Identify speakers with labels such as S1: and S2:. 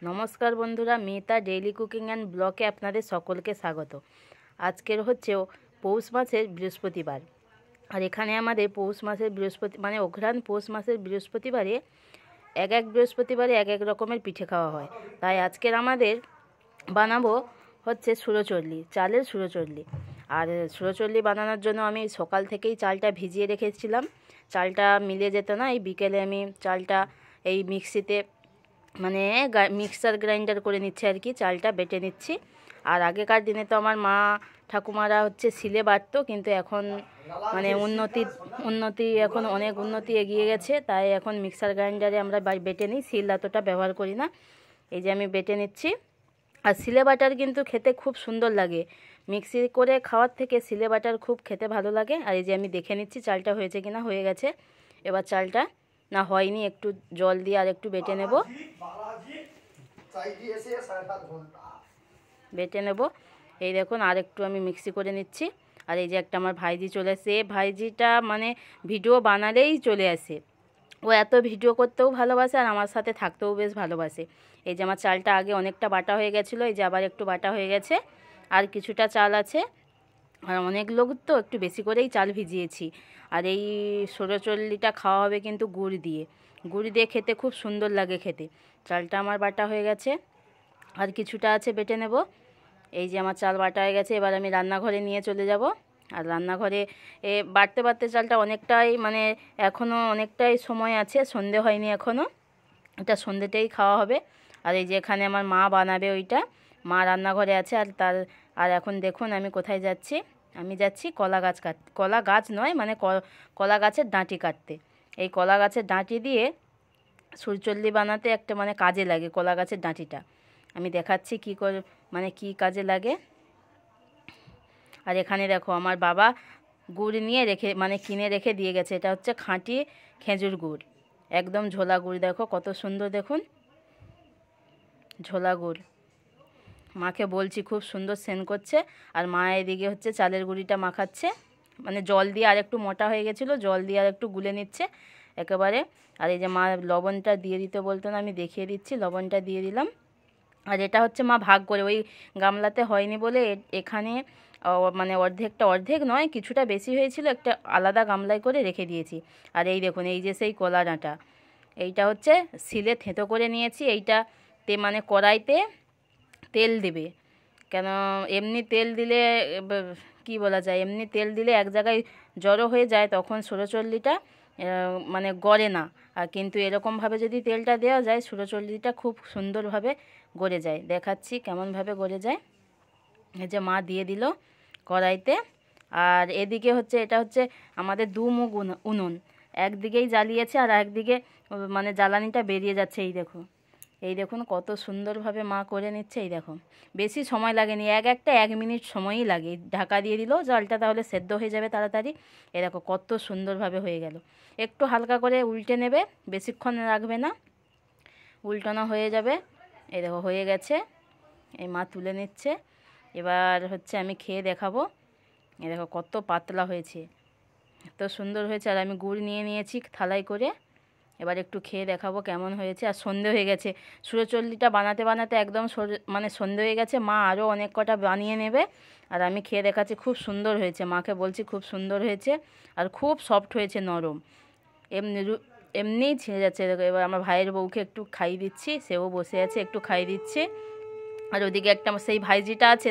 S1: নমস্কার বন্ধুরা, Mita daily cooking and ব্লগে আপনাদের সকলকে স্বাগত। আজকের হচ্ছে পৌষ মাসের বৃহস্পতিবার, আর এখানে আমাদের পৌষ মাসের মানে অঘ্রাণ পৌষ মাসের বৃহস্পতিবারে এক বৃহস্পতিবারে এক রকমের পিঠে খাওয়া হয়। তাই আজকের আমাদের বানাবো হচ্ছে সুরচল্লি, চালের সুরচল্লি। আর সুরচল্লি বানানোর জন্য আমি সকাল থেকেই চালটা ভিজিয়ে রেখেছিলাম। চালটা মিলে যেত না, এই বিকেলে আমি চালটা এই মিক্সিতে মানে মিক্সার গ্রাইন্ডার করে নিচ্ছে আর কি, চালটা বেটে নিচ্ছি। আর আগেকার দিনে তো আমার মা ঠাকুমারা হচ্ছে শিলে বাটতো, কিন্তু এখন মানে উন্নতি এখন অনেক উন্নতি এগিয়ে গেছে, তাই এখন মিক্সার গ্রাইন্ডারে আমরা বেটে নিই, শিল এতটা ব্যবহার করি না। এই যে আমি বেটে নিচ্ছি। আর শিলে বাটার কিন্তু খেতে খুব সুন্দর লাগে, মিক্সি করে খাওয়ার থেকে শিলে বাটার খুব খেতে ভালো লাগে। আর এই যে আমি দেখে নিচ্ছি চালটা হয়েছে কিনা। হয়ে গেছে। এবার চালটা না হয়নি, একটু জল দিয়ে আর একটু বেটে নেব। এই দেখুন, আর একটু আমি মিক্সি করে নিচ্ছি। আর এই যে একটা আমার ভাইজি চলে আসে, ভাইজিটা মানে ভিডিও বানালেই চলে আসে। ও এত ভিডিও করতেও ভালোবাসে আর আমার সাথে থাকতেও বেশ ভালোবাসে। এই যে আমার চালটা আগে অনেকটা বাটা হয়ে গেছিলো, এই যে আবার একটু বাটা হয়ে গেছে, আর কিছুটা চাল আছে। আর অনেক লোক তো একটু বেশি করেই চাল ভিজিয়েছি। আর এই সুরচল্লিটা খাওয়া হবে কিন্তু গুড় দিয়ে খেতে খুব সুন্দর লাগে খেতে। চালটা আমার বাটা হয়ে গেছে, আর কিছুটা আছে বেটে নেব। এই যে আমার চাল বাটা হয়ে গেছে, এবার আমি রান্নাঘরে নিয়ে চলে যাব। আর রান্নাঘরে বাটতে চালটা অনেকটাই মানে এখনও অনেকটাই সময় আছে, সন্ধে হয়নি এখনও, এটা সন্ধেতেই খাওয়া হবে। আর এই যে এখানে আমার মা বানাবে, ওইটা মা রান্নাঘরে আছে। আর এখন দেখুন আমি কোথায় যাচ্ছি। আমি যাচ্ছি কলা গাছ কাটতে, কলা গাছ নয় মানে কলা গাছের ডাঁটি কাটতে। এই কলা গাছের ডাঁটি দিয়ে সুরচল্লি বানাতে একটা মানে কাজে লাগে কলা গাছের ডাঁটিটা। আমি দেখাচ্ছি কী কাজে লাগে। আর এখানে দেখো আমার বাবা গুড় নিয়ে কিনে রেখে দিয়ে গেছে। এটা হচ্ছে খাঁটি খেজুর গুড়, একদম ঝোলা গুড়। দেখো কত সুন্দর, দেখুন ঝোলা গুড়। মাকে বলছি, খুব সুন্দর সেন্ট করছে। আর মা এদিকে হচ্ছে চালের গুঁড়িটা মাখাচ্ছে, মানে জল দিয়ে আর একটু মোটা হয়ে গেছিলো, জল দিয়ে আর একটু গুলে নিচ্ছে একেবারে। আর এই যে মা লবণটা দিয়ে দিতে বলতো না, আমি দেখিয়ে দিচ্ছি, লবণটা দিয়ে দিলাম। আর এটা হচ্ছে মা ভাগ করে, ওই গামলাতে হয়নি বলে এখানে মানে অর্ধেক নয়, কিছুটা বেশি হয়েছিল, একটা আলাদা গামলায় করে রেখে দিয়েছি। আর এই দেখুন, এই যে সেই কলা ডাঁটা, এইটা হচ্ছে শিলে থেঁতো করে নিয়েছি। এইটাতে মানে কড়াইতে তেল দেবে, কেন এমনি তেল দিলে কি বলা যায়, এমনি তেল দিলে এক জায়গায় জড়ো হয়ে যায়, তখন সুরচল্লিটা মানে গড়ে না। আর কিন্তু এরকমভাবে যদি তেলটা দেওয়া যায়, সুরচল্লিটা খুব সুন্দরভাবে গড়ে যায়। দেখাচ্ছি কেমনভাবে গড়ে যায়। এই যে মা দিয়ে দিল কড়াইতে। আর এদিকে হচ্ছে এটা হচ্ছে আমাদের দুমুখ উনুন, একদিকেই জ্বালিয়েছে আর একদিকে মানে জ্বালানিটা বেরিয়ে যাচ্ছে। এই দেখুন কত সুন্দরভাবে মা করে নিচ্ছে। এই দেখো, বেশি সময় লাগেনি, একটা 1 মিনিট সময়ই লাগে। ঢাকা দিয়ে দিল, জলটা তাহলে সেদ্ধ হয়ে যাবে তাড়াতাড়ি। এই দেখো কত সুন্দরভাবে হয়ে গেল। একটু হালকা করে উল্টে নেবে, বেশিক্ষণ রাখবে না, উল্টানো হয়ে যাবে। এই দেখো হয়ে গেছে, এই মা তুলে নিচ্ছে। এবার হচ্ছে আমি খেয়ে দেখাবো। এই দেখো কত পাতলা হয়েছে, এত সুন্দর হয়েছে। আর আমি গুড় নিয়ে নিয়েছি থালায় করে, এবার একটু খেয়ে দেখাবো কেমন হয়েছে। আর সন্ধে হয়ে গেছে, সুরচল্লিটা বানাতে একদম মানে সন্ধে হয়ে গেছে। মা আরও অনেক কটা বানিয়ে নেবে। আর আমি খেয়ে দেখাচ্ছি, খুব সুন্দর হয়েছে, মাকে বলছি খুব সুন্দর হয়েছে। আর খুব সফট হয়েছে, নরম, এমনিই ছিঁড়ে যাচ্ছে। এবার আমার ভাইয়ের বউকে একটু খাইয়ে দিচ্ছি, সেও বসে আছে, একটু খাইয়ে দিচ্ছি। আর ওদিকে একটা সেই ভাইজিটা আছে,